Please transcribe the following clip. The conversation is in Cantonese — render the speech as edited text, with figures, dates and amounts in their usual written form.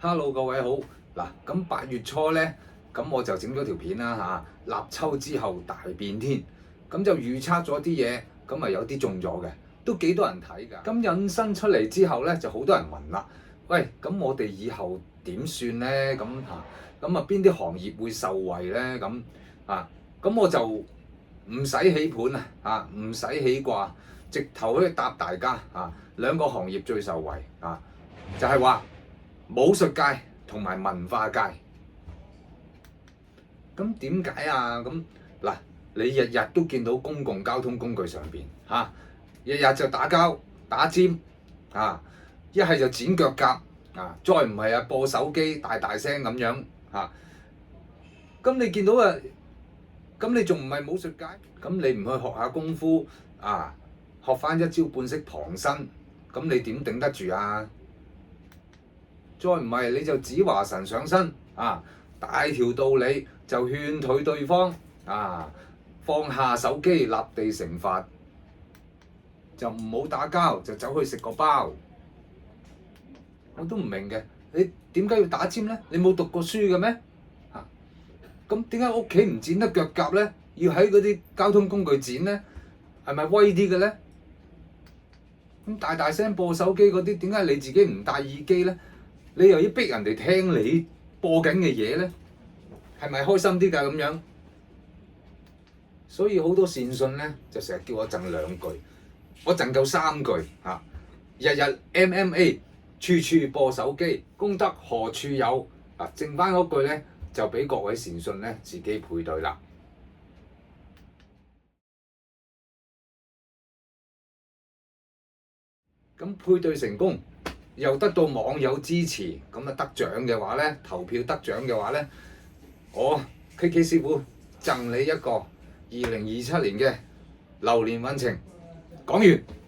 Hello，各位好。嗱，咁8月初咧，咁我就整咗條片啦嚇。立秋之後大變天，咁就預測咗啲嘢，咁啊有啲中咗嘅，都幾多人睇㗎。咁引申出嚟之後咧，就好多人問啦。喂，咁我哋以後點算咧？咁啊邊啲行業會受惠咧？咁我就唔使起盤唔使起卦，直頭可以答大家兩個行業最受惠就係話武術界同埋文化界。咁點解啊？咁嗱，你日日都見到公共交通工具上邊日日就打交打尖一係就剪腳甲再唔係播手機大聲咁樣咁你見到咁你仲唔係武術界？咁你唔去學下功夫學翻一招半式旁身，咁你點頂得住啊？再唔係你就指華神上身大條道理就勸退對方放下手機立地成佛，就唔好打交，就走去食個包。我都唔明嘅，你點解要打尖咧？你冇讀過書嘅咩？咁點解屋企唔剪得腳甲咧？要喺嗰啲交通工具剪咧？係咪威啲嘅咧？咁大聲播手機嗰啲，點解你自己唔戴耳機咧？你又要逼人哋聽你播緊嘅嘢咧？係咪開心啲㗎咁樣？所以好多善信咧就成日叫我贈2句，我贈夠3句日日 MMA， 處處播手機，功德何處有？剩翻嗰句咧就俾各位善信咧自己配對啦。咁配對成功，又得到網友支持，咁得獎嘅話咧，投票得獎嘅話咧，我 KK 師傅贈你一個2027年嘅流年運程。講完。